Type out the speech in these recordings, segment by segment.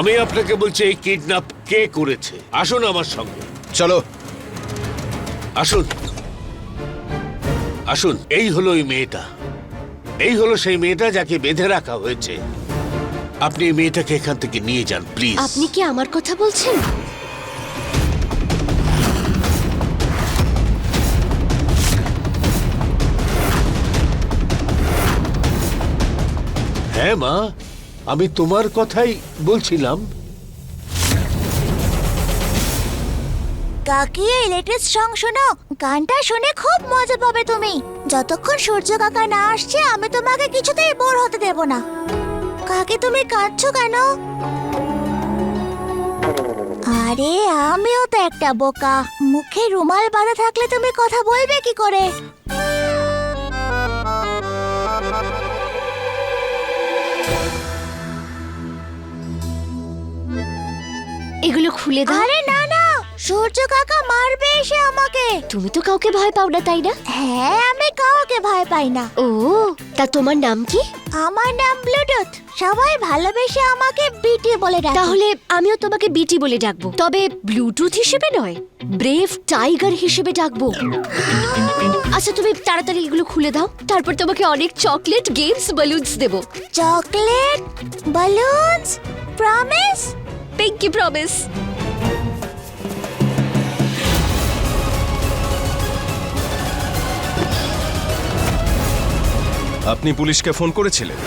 আমি আপনাকে বলছি এই কিডন্যাপ কে করেছে। আসুন আমার সঙ্গে, চলো। আসুন আসুন। এই হলো ওই মেয়েটা, এই হলো সেই মেয়েটা যাকে বেঁধে রাখা হয়েছে। আপনি এই মেয়েটাকে এখান থেকে নিয়ে যান প্লিজ। আপনি কি আমার কথা বলছেন? হ্যাঁ মা, আমি তোমার কথাই বলছিলাম। কাকি, এই লেটেস্ট সং শোনো। গানটা শুনে খুব মজা পাবে তুমি। যতক্ষণ সূর্য কাকা না আসছে আমি তোমাকে কিছুতেই বোর হতে দেব না। কাকি, তুমি কাঁদছো কেন? আরে আমিও তো একটা বোকা। মুখে রুমাল বাঁধা থাকলে তুমি কথা বলবে কি করে? এগুলো খুলে দাও। আরে না না, সূর্য কাকা মারবে এসে আমাকে। তুমি তো কাউকে ভয় পাও না, তাই না? হ্যাঁ, আমি কাউকে ভয় পাই না। ও, তা তোমার নাম কি? আমার নাম ব্লুটুথ। সবাই ভালোবেসে আমাকে বিটি বলে ডাকে। তাহলে আমিও তোমাকে বিটি বলে ডাকবো, তবে ব্লুটুথ হিসেবে নয়, ব্রেভ টাইগার হিসেবে ডাকবো। আচ্ছা, তুমি তাড়াতাড়ি এগুলো খুলে দাও, তারপর তোমাকে অনেক চকলেট, গেমস, বালুনস দেবো। Chocolate, বালুনস, promise? Pinky promise. আপনি পুলিশকে ফোন করেছিলেন?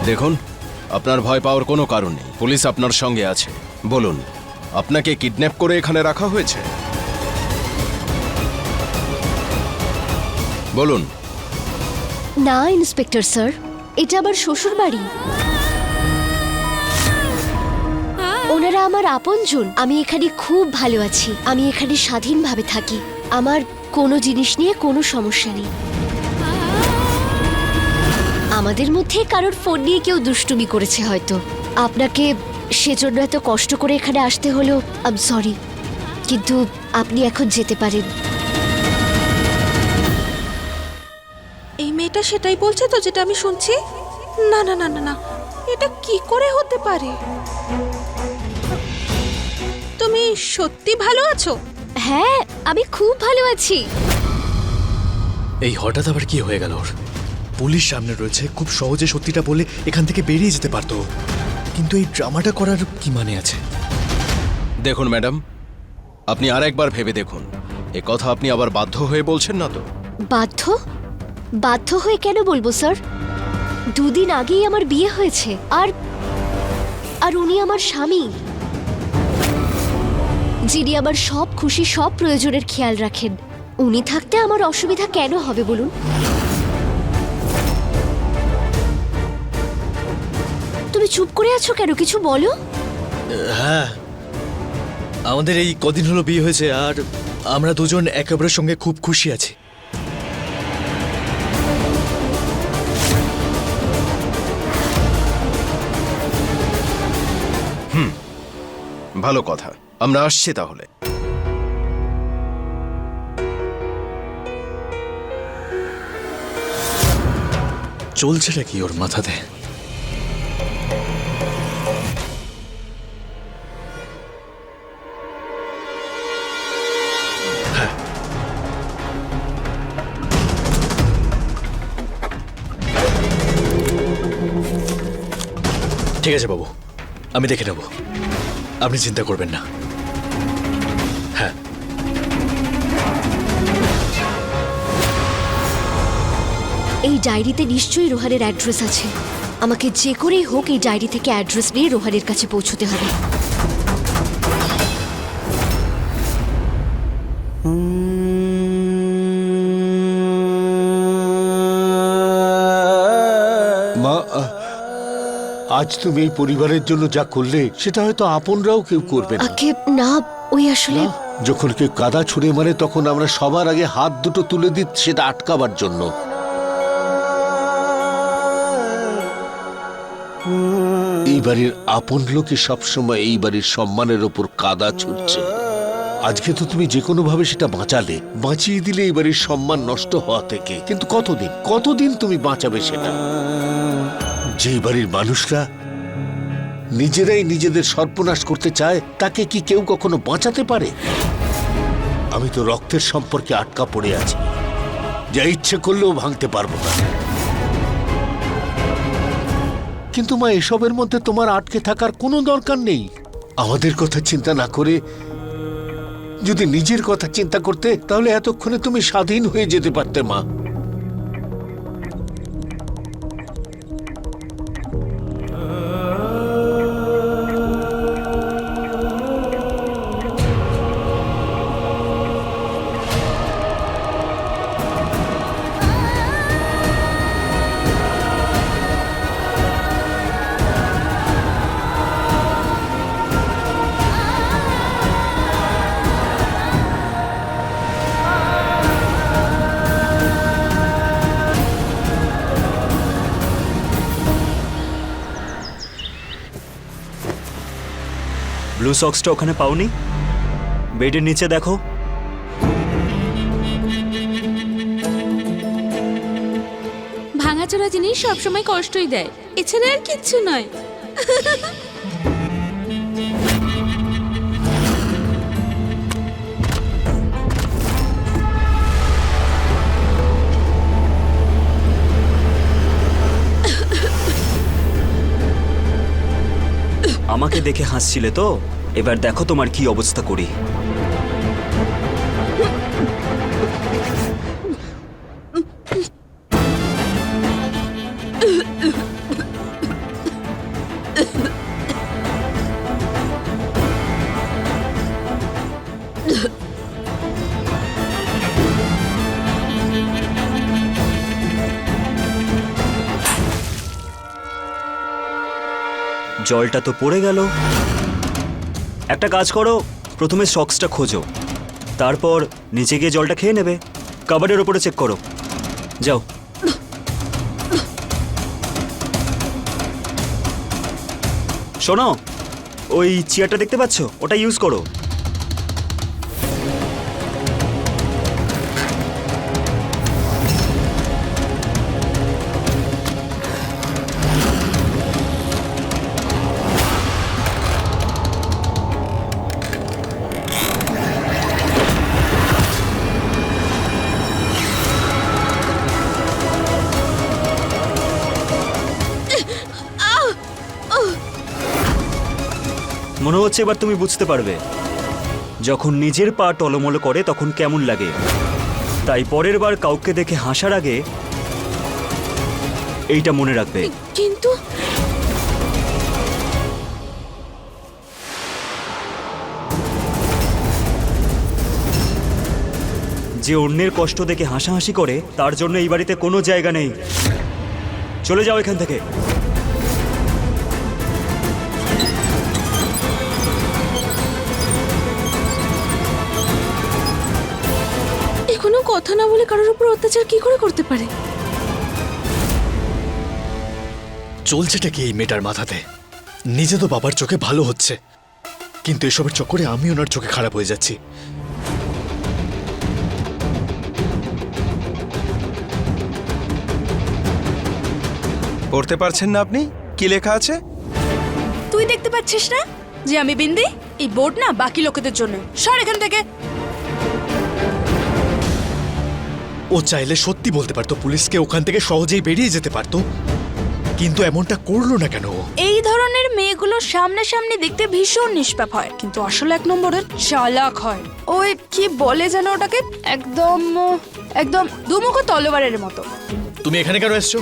দেখুন, আপনার ভয় পাওয়ার কোনো কারণ নেই। পুলিশ আপনার সঙ্গে আছে। বলুন, আপনাকে কিডন্যাপ করে এখানে রাখা হয়েছে? বলুন। না ইন্সপেক্টর স্যার, এটা আমার শ্বশুর বাড়ি। ওনারা আমার আপনজন। আমি এখানে খুব ভালো আছি। আমি এখানে স্বাধীনভাবে থাকি। আমার কোনো জিনিস নিয়ে কোনো সমস্যা নেই। আমাদের মধ্যে কারোর ফোন নিয়ে কেউ দুষ্টুমি করেছে হয়তো। আপনাকে সেজন্য এত কষ্ট করে এখানে আসতে হলো। আই এম সরি, কিন্তু আপনি এখন যেতে পারেন। এই মেয়েটা সেটাই বলছে তো যেটা আমি শুনছি? না না না না না, এটা কি করে হতে পারে? তুমি সত্যি ভালো আছো? হ্যাঁ, আমি খুব ভালো আছি। এই হঠাৎ আবার কি হয়ে গেল ওর? পুলিশ সামনে রয়েছে, খুব সহজে সত্যিটা বলে এখান থেকে বেরিয়ে যেতে পারতো। কিন্তু এই ড্রামাটা করার কি মানে আছে? দেখুন ম্যাডাম, আপনি আর একবার ভেবে দেখুন। এ কথা আপনি আবার বাধ্য হয়ে বলছেন না তো? বাধ্য? বাধ্য হয়ে কেন বলবো স্যার? দুদিন আগেই আমার বিয়ে হয়েছে, আর আর উনি আমার স্বামী, যিনি আমার সব খুশি, সব প্রয়োজনের খেয়াল রাখেন। উনি থাকতে আমার অসুবিধা কেন হবে বলুন? তুমি চুপ করে আছো কেন? কিছু বলো। হ্যাঁ, আমাদের এই কদিন হলো বিয়ে হয়েছে আর আমরা দুজন একে অপরের সঙ্গে খুব খুশি আছি। ভালো কথা, আমরা আসছি তাহলে। চলছেটা কি ওর মাথাতে? হ্যাঁ, ঠিক আছে বাবু, আমি দেখে নেব, আপনি চিন্তা করবেন না। হ্যাঁ, এই ডায়েরিতে নিশ্চয়ই রোহানের অ্যাড্রেস আছে। আমাকে যে করেই হোক এই ডায়েরি থেকে অ্যাড্রেস নিয়ে রোহানের কাছে পৌঁছতে হবে। মা, আজ তুমি এই পরিবারের জন্য যা করলে সেটা হয়তো আপনরাও কেউ করবে না। আগে না, ওই আসলে না, যখন কেউ কাদা ছুঁড়ে মারে তখন আমরা সবার আগে হাত দুটো তুলে দিই সেটা আটকাবার জন্য। এই বাড়ির আপন লোকই সবসময় এই বাড়ির সম্মানের ওপর কাদা ছুটছে। আজকে তো তুমি যে কোনো ভাবে সেটা বাঁচালে, বাঁচিয়ে দিলে এবারে সম্মান নষ্ট হওয়া থেকে। কিন্তু কতদিন তুমি বাঁচাবে সেটা? যে বাড়ির মানুষরা নিজেরাই নিজেদের সর্বনাশ করতে চায়, তাকে কি কেউ কখনো বাঁচাতে পারে? আমি তো রক্তের সম্পর্কে আটকা পড়ে আছি, যা ইচ্ছে করলেও ভাঙতে পারবো না। কিন্তু মা, এসবের মধ্যে তোমার আটকে থাকার কোনো দরকার নেই। আমাদের কথা চিন্তা না করে যদি নিজের কথা চিন্তা করতে, তাহলে এতক্ষণে তুমি স্বাধীন হয়ে যেতে পারতে মা। ব্লু সক্সটা ওখানে পাওনি? বেডের নিচে দেখো। ভাঙাচোরা জিনিস সবসময় কষ্টই দেয়, এছাড়া আর কিচ্ছু নয়। আমাকে দেখে হাসছিলে তো, এবার দেখো তোমার কি অবস্থা করি। জলটা তো পড়ে গেল। একটা কাজ করো, প্রথমে সক্সটা খোঁজো, তারপর নিচে গিয়ে জলটা খেয়ে নেবে। কাবাডের ওপরে চেক করো, যাও। শোনো, ওই চেয়ারটা দেখতে পাচ্ছ, ওটা ইউজ করো। মনে হচ্ছে এবার তুমি বুঝতে পারবে, যখন নিজের পা টলমলো করে তখন কেমন লাগে। তাই পরের বার কাউকে দেখে হাসার আগে এইটা মনে রাখবে। কিন্তু যে অন্যের কষ্ট দেখে হাসাহাসি করে, তার জন্য এই বাড়িতে কোনো জায়গা নেই। চলে যাও এখান থেকে। এখনো কথা না বলে কারোর উপর অত্যাচার কি করে করতে পারে? চলছেটা কি এই মেয়েটার মাথাতে? নিজে তো বাবার চোখে ভালো হচ্ছে, কিন্তু এসবের চক্করে আমি ওনার চোখে খারাপ হয়ে যাচ্ছি। পড়তে পারছেন না আপনি? কি লেখা আছে? তুই দেখতে পাচ্ছিস না যে আমি বিন্দি? এই বোর্ড না বাকি লোকেদের জন্য। সর এখান থেকে। ও চাইলে সত্যি বলতে পারতো, পুলিশকে ওখান থেকে সহজেই বেরিয়ে যেতে পারতো, কিন্তু এমনটা করলো না কেন? এই ধরনের মেয়েগুলো সামনাসামনি দেখতে ভীষণ নিষ্পাপ হয়, কিন্তু আসলে এক নম্বরের চালাক হয়। ওই কি বলে যেন ওটাকে, একদম একদম দুমুখো তলোয়ারের মতো। তুমি এখানে কেন এসছো?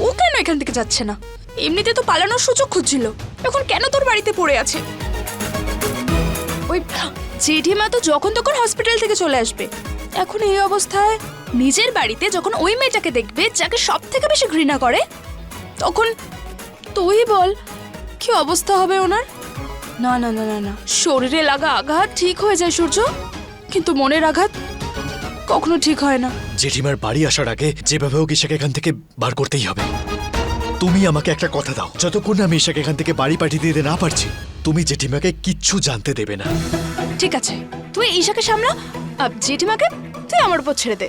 ও কেন এখান থেকে যাচ্ছে না? এমনিতে তো পালানোর সুযোগ খুঁজছিল, এখন কেন তোর বাড়িতে পড়ে আছে? ওই জেঠিমা তো যখন তখন হসপিটাল থেকে চলে আসবে। এখন এই অবস্থায় নিজের বাড়িতে যখন ওই মেয়েটাকে দেখবে যাকে সব থেকে বেশি ঘৃণা করে, তখন তুই বল কি অবস্থা হবে ওনার? না না না না না, শরীরে লাগা আঘাত ঠিক হয়ে যায় সূর্য, কিন্তু মনের আঘাত কখনো ঠিক হয় না। জেঠিমার বাড়ি আসার আগে যেভাবে হোক ঈশাকে এখান থেকে বার করতেই হবে। তুমি আমাকে একটা কথা দাও, যতক্ষণ আমি ঈশাকে এখান থেকে বাড়ি পাঠিয়ে দিতে না পারছি, তুমি জেঠিমাকে কিচ্ছু জানতে দেবে না। ঠিক আছে, তুই ঈশাকে সামলা, আর জেঠিমাকে তুই আমার উপর ছেড়ে দে।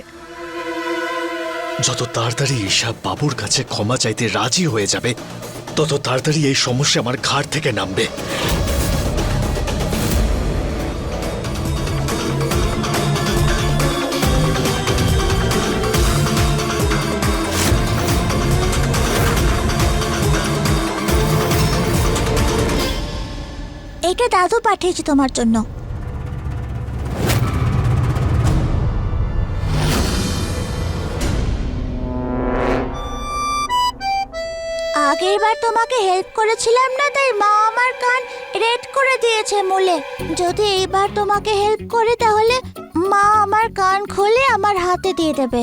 যত তাড়াতাড়ি ঈশা বাবুর কাছে ক্ষমা চাইতে রাজি হয়ে যাবে, তত তাড়াতাড়ি এই সমস্যা আমার ঘাড় থেকে নামবে। এটা দাদু পাঠিয়েছে তোমার জন্য। আগেরবার তোমাকে হেল্প করেছিলাম না, তাই মা আমার কান রেড করে দিয়েছে মূলে। যদি এইবার তোমাকে হেল্প করি তাহলে মা আমার কান খুলে আমার হাতে দিয়ে দেবে।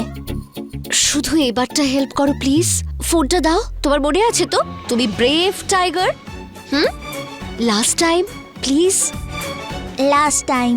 শুধু এবারটা হেল্প করো প্লিজ। ফোনটা দাও। তোমার মনে আছে তো তুমি brave tiger? Last time please. Last time.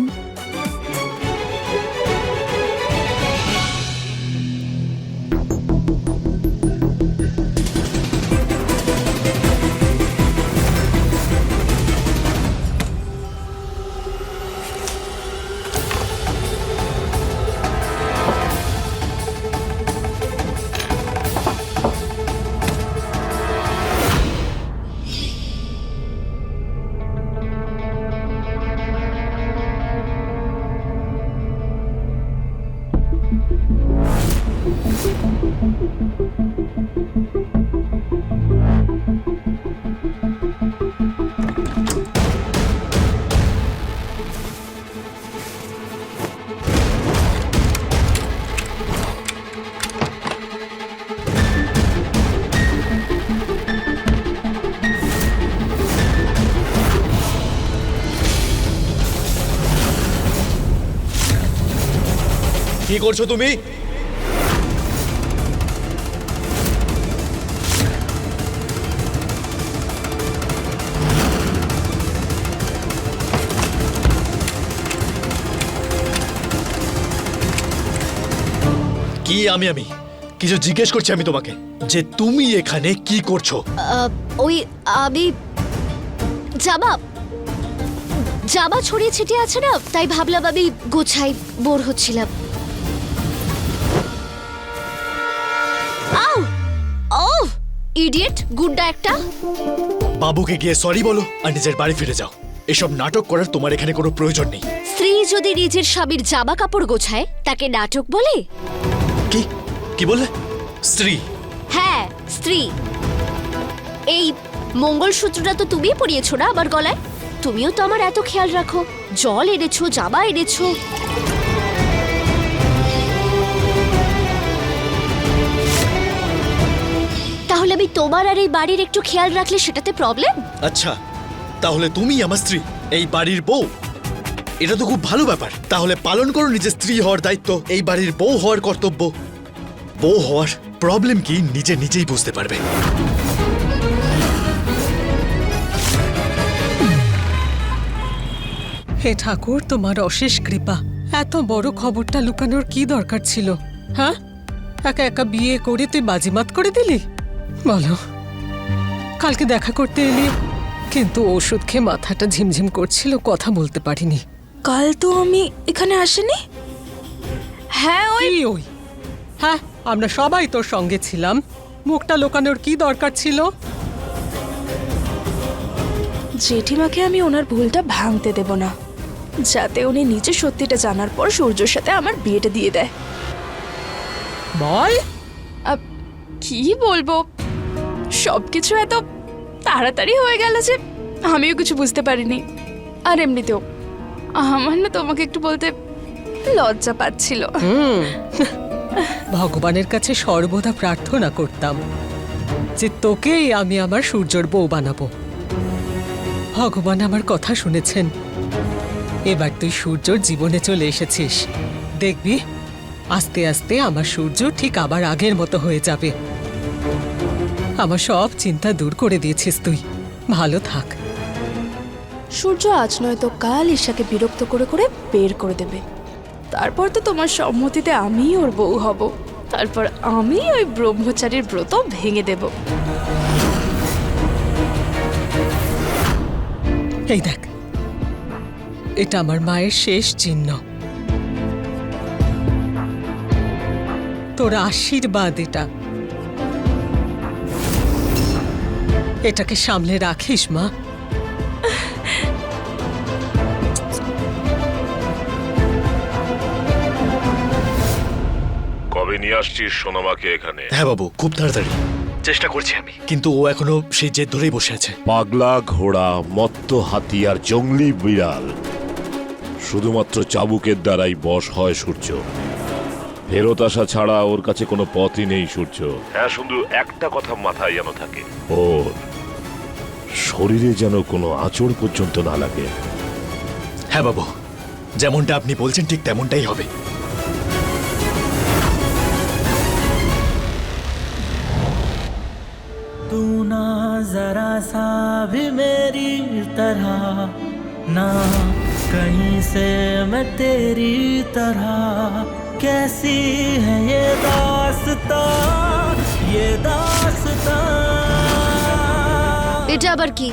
কি করছো তুমি? কি আমি কিছু জিজ্ঞেস করছি আমি তোমাকে, যে তুমি এখানে কি করছো? ওই আমি জামা জামা ছড়িয়ে ছিটিয়ে আছে না, তাই ভাবলাম আমি গোছাই, বোর হচ্ছিলাম। আউ ও ইডিয়েট, গুন্ডা একটা। বাবুকে গিয়ে সরি বলো আর নিজের বাড়ি ফিরে যাও। এসব নাটক করার তোমার এখানে কোনো প্রয়োজন নেই। স্ত্রী যদি নিজের স্বামীর জামা কাপড় গোছায় তাকে নাটক বলে? কি কি বললে? স্ত্রী? হ্যাঁ স্ত্রী। এই মঙ্গলসূত্রটা তো তুমিই পরিয়েছো না আমার গলায়। তুমিও তো আমার এত খেয়াল রাখো, জল এনেছো, জামা এনেছো। তাহলে আমি তোমার আর এই বাড়ির একটু খেয়াল রাখলে সেটাতে প্রবলেম? আচ্ছা, তাহলে তুমি আমার স্ত্রী, এই বাড়ির বউ। এটা তো খুব ভালো ব্যাপার। তাহলে পালন করো নিজের স্ত্রী হওয়ার দায়িত্ব, এই বাড়ির বউ হওয়ার কর্তব্য। বউ হওয়ার প্রবলেম কি নিজেই বুঝতে পারবে। হে ঠাকুর, তোমার অশেষ কৃপা। এত বড় খবরটা লুকানোর কি দরকার ছিল? হ্যাঁ, একা একা বিয়ে করে তুই বাজিমাত করে দিলি। বলো, কালকে দেখা করতে এলি, কিন্তু ওষুধ খেয়ে মাথাটা ঝিমঝিম করছিল, কথা বলতে পারিনি। কাল তো আমি এখানে আসিনি। হ্যাঁ ওই কি ওই? হ্যাঁ, আমরা সবাই তোর সঙ্গে ছিলাম। মুখটা লুকানোর কি দরকার ছিল? জেঠিমাকে আমি ওনার ভুলটা ভাঙতে দেব না, যাতে উনি নিজে সত্যিটা জানার পর সূর্যর সাথে আমার বিয়েটা দিয়ে দেয়। বল। কি বলবো, সবকিছু এত তাড়াতাড়ি হয়ে গেল যে আমিও কিছু বুঝতে পারিনি। আর এমনিতেও আমার না তোমাকে একটু বলতে লজ্জা পাচ্ছিল। ভগবানের কাছে সর্বদা প্রার্থনা করতাম যে তোকেই আমি আমার সূর্যর বউ বানাবো। ভগবান আমার কথা শুনেছেন। এবার তুই সূর্যর জীবনে চলে এসেছিস। দেখবি আস্তে আস্তে আমার সূর্য ঠিক আবার আগের মতো হয়ে যাবে। আমার সব চিন্তা দূর করে দিয়েছিস তুই। ভালো থাক। সূর্য আজ নয় তো কাল ঈশাকে বিরক্ত করে করে বের করে দেবে। তারপর তো তোমার সম্মতিতে আমিই ওর বউ হব। তারপর আমি ওই ব্রহ্মচারীর ব্রত ভেঙে দেব। এই দেখ, এটা আমার মায়ের শেষ চিহ্ন। তোর আশীর্বাদ এটা। এটাকে সামলে রাখিস মা। কবে নিয়ে আসছিস সোনামাকে এখানে? হ্যাঁ বাবু, খুব তাড়াতাড়ি চেষ্টা করছি আমি, কিন্তু ও এখনো সেই জেদ ধরেই বসে আছে। পাগলা ঘোড়া, মত্ত হাতি আর জঙ্গলি বিড়াল শুধুমাত্র চাবুকের দ্বারাই বশ হয় সূর্য। ফেরত আসা ছাড়া ওর কাছে কোনো পথই নেই সূর্য। হ্যাঁ, শুধু একটা কথা মাথায় যেন থাকে, ওর শরীরে যেন কোনো আঁচড় পর্যন্ত না লাগে। হ্যাঁ বাবু, যেমনটা আপনি বলছেন ঠিক তেমনটাই হবে। तू ना जरा सा भी मेरी तरह, ना कहीं से मैं तेरी तरह। कैसी है ये दास्तां, ये दास्तां। এটা আবার কি?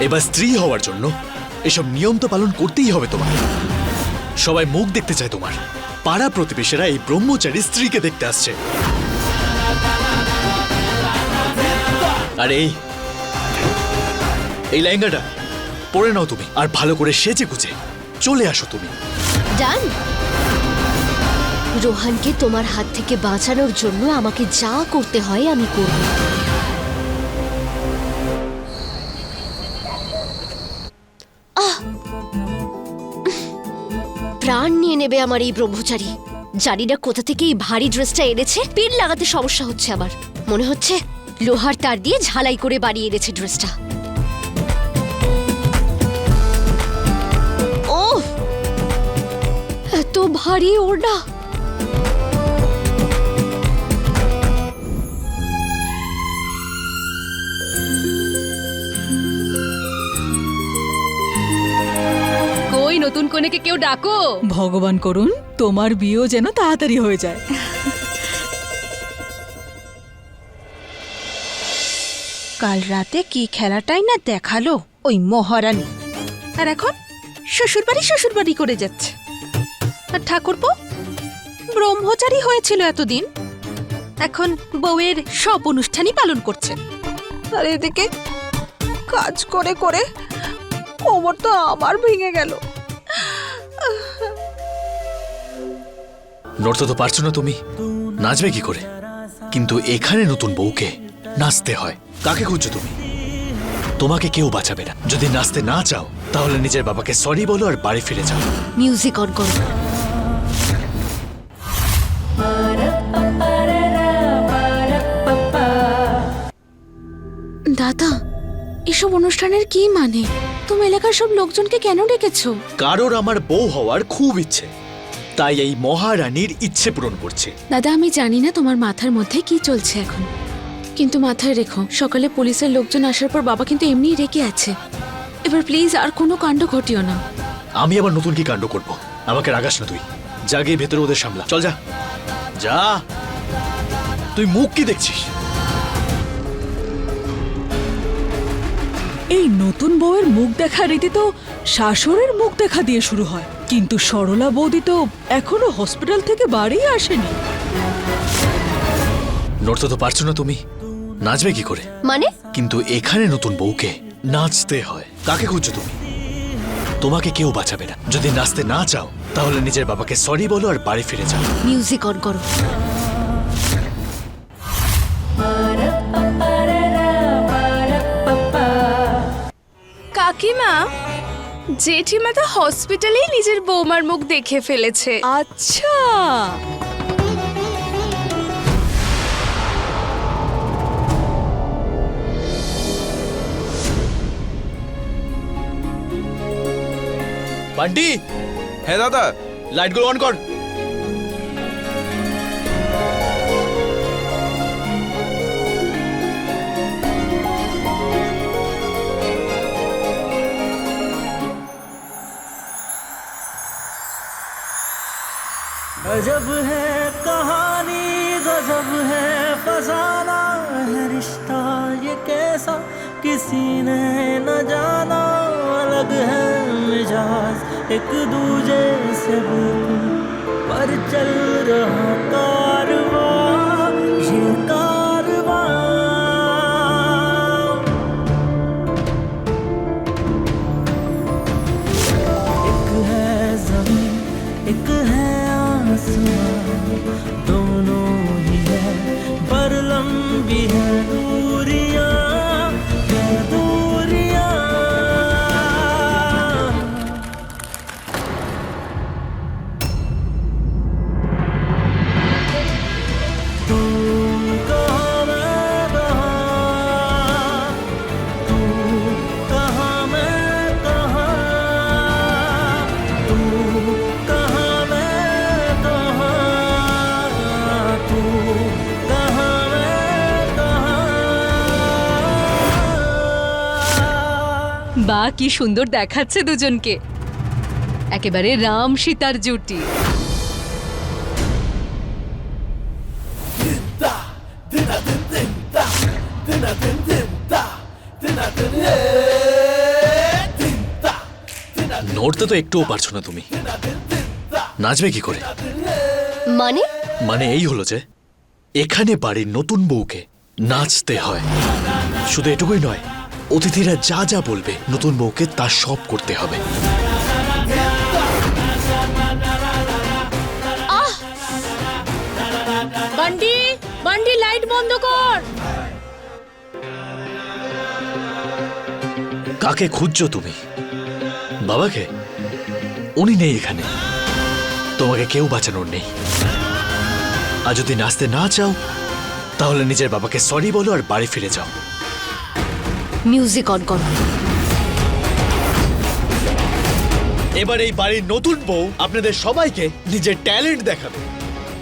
এবার স্ত্রী হওয়ার জন্য এসব নিয়ম তো পালন করতেই হবে তোমার। সবাই মুখ দেখতে চায় তোমার। পাড়া প্রতিবেশীরা এই ব্রহ্মচারী স্ত্রীকে দেখতে আসছে। আর এই লেহেঙ্গাটা পরে নাও তুমি, আর ভালো করে সেজে গুজে চলে আসো তুমি। ডান। রোহানকে তোমার হাত থেকে বাঁচানোর জন্য আমাকে যা করতে হয় আমি করব। প্রাণ নিয়ে নেবে আমার এই ব্রহ্মচারী। জানি না কোথা থেকে এই ভারী ড্রেসটা এনেছে। পিন লাগাতে সমস্যা হচ্ছে আমার। মনে হচ্ছে লোহার তার দিয়ে ঝালাই করে বানিয়ে এনেছে ড্রেসটা। ও এত ভারী ওড়না। কই নতুন কনেকে কেউ ডাকো। ভগবান করুন তোমার বিয়েও যেন তাড়াতাড়ি হয়ে যায়। কাল রাতে কি খেলাটাই না দেখালো ওই মহারানী, আর এখন শ্বশুরবাড়ি করে যাচ্ছে। আর ঠাকুরপো ব্রহ্মচারী হয়েছিল এতদিন, এখন বউয়ের সব অনুষ্ঠানই পালন করছে। আর এদিকে কাজ করে করে কোমর তো আমার ভেঙে গেল। নড়তে তো পারছো না তুমি, নাচবে কি করে? কিন্তু এখানে নতুন বউকে নাচতে হয়। কাকে খুঁজছো তুমি? তোমাকে কেউ বাঁচাবে না। যদি নাচতে না চাও তাহলে নিজের বাবাকে সরি বলো আর বাড়ি ফিরে যাও। মিউজিক অন করো। দাদা, এসব অনুষ্ঠানের কি মানে? তুমি এলাকার সব লোকজনকে কেন ডেকেছো? কারোর আমার বউ হওয়ার খুব ইচ্ছে, তাই এই মহারানীর ইচ্ছে পূরণ করছে। দাদা, আমি জানি না তোমার মাথার মধ্যে কি চলছে এখন, কিন্তু মাথায় রেখো সকালে পুলিশের লোকজন আসার পর বাবা কিন্তু এমনিই রেগে আছে। এবার প্লিজ আর কোনো কাণ্ড ঘটিও না। আমি আবার নতুন কি কাণ্ড করব? আমাকে রাগাস না তুই। যা গিয়ে ভেতরে ওদের সামলা। চল যা যা। তুই মুখ কি দেখছিস? এই নতুন বউয়ের মুখ দেখা রীতি তো শাশুড়ের মুখ দেখা দিয়ে শুরু হয়, কিন্তু সরলা বৌদি তো এখনো হসপিটাল থেকে বাড়ি আসেনি। নড়তে তো পারছো না তুমি, নাচবে কি করে? মানে? কিন্তু এখানে নতুন বউকে নাচতে হয়। কাকে খুঁজছো তুমি? তোমাকে কেউ বাঁচাবে না। যদি নাচতে না চাও তাহলে নিজের বাবাকে সরি বলো আর বাড়ি ফিরে যাও। মিউজিক অন করো। কাকিমা, জেঠিমা তো হসপিটালেই নিজের বৌমার মুখ দেখে ফেলেছে। আচ্ছা, বান্টি, হ্যাঁ দাদা। লাইটগুলো অন কর। गजब है कहानी, गजब है फसाना है रिश्ता ये कैसा, किसी ने न जाना अलग है मिजाज एक दूजे से बिल्कुल पर चल रहा कारवां ये कारवां एक है जमीन एक है आसमां दोनों ही है पर लंबी है दूरियां दूरियां तू कहाँ मैं कहाँ तू कहाँ मैं कहाँ तू कहाँ मैं कहाँ तू कहाँ मैं कहाँ বা কি সুন্দর দেখাচ্ছে দুজনকে, একেবারে রাম সীতার জুটি। নড়তে তো একটুও পারছো না তুমি, নাচবে কি করে? মানে মানে এই হলো যে এখানে বাড়ির নতুন বউকে নাচতে হয়। শুধু এটুকুই নয়, অতিথিরা যা যা বলবে নতুন বউকে তা সব করতে হবে। বান্ডি বান্ডি লাইট বন্ধ কর। কাকে খুঁজছো তুমি? বাবাকে? উনি নেই এখানে, তোমাকে কেউ বাঁচানোর নেই। আর যদি নাচতে না চাও তাহলে নিজের বাবাকে সরি বলো আর বাড়ি ফিরে যাও। মিউজিক অন করো। এবার এই বাড়ির নতুন বউ আপনাদের সবাইকে নিজের ট্যালেন্ট দেখাবে,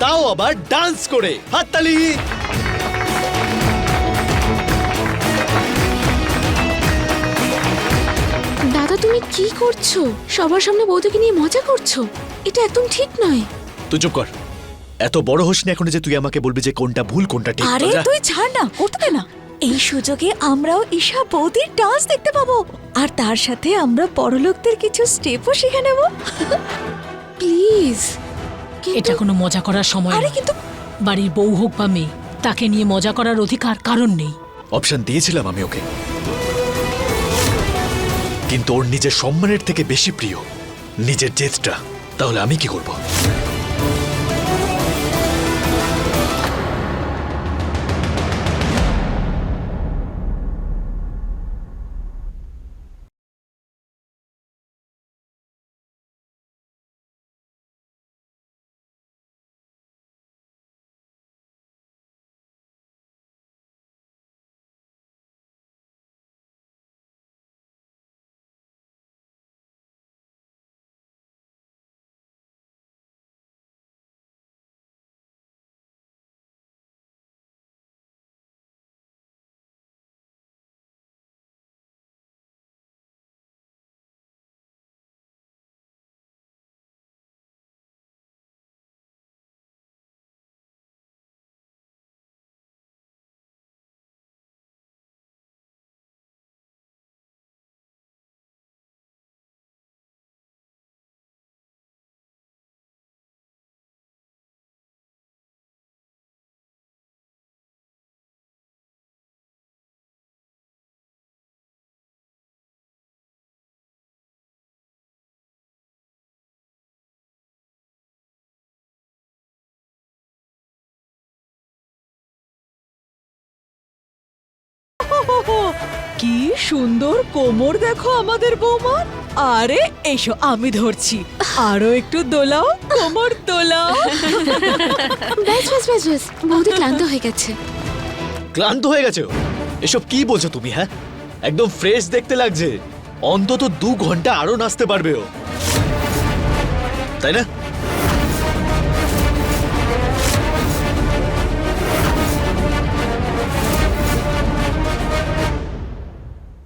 তাও আবার ডান্স করে। হাততালি! দাদা তুমি কি করছো? সবার সামনে বৌদিকে নিয়ে মজা করছো, এটা একদম ঠিক নয়। তুই চুপ কর, এত বড় হোস না এখন যে তুই আমাকে বলবি যে কোনটা ভুল কোনটা ঠিক। আরে যা। তুই ছাড় না, করতে দে না। এই সুযোগে আমরাও ঈশা বৌদির ডান্স দেখতে পাবো, আর তার সাথে আমরা বড়লোকদের কিছু স্টেপও শিখে নেব। প্লিজ। এটা কোনো মজা করার সময় আরে নয়। কিন্তু বাড়ির বউ হোক বা মেয়ে, তাকে নিয়ে মজা করার অধিকার কারণ নেই। অপশন দিয়েছিলাম আমি ওকে, কিন্তু ওর নিজের সম্মানের থেকে বেশি প্রিয় নিজের জেদটা। তাহলে আমি কি করব? কি সুন্দর কোমর দেখো আমাদের বৌমার। আরে এসো আমি ধরছি, আরো একটু দোলাও, কোমর দোলাও। ব্যাস ব্যাস ব্যাস ব্যাস, বৌদি ক্লান্ত হয়ে গেছে। ক্লান্ত হয়ে গেছে ও? এসব কি বলছো তুমি? হ্যাঁ, একদম ফ্রেশ দেখতে লাগছে। অন্তত 2 ঘন্টা আরো নাচতে পারবে ও, তাই না?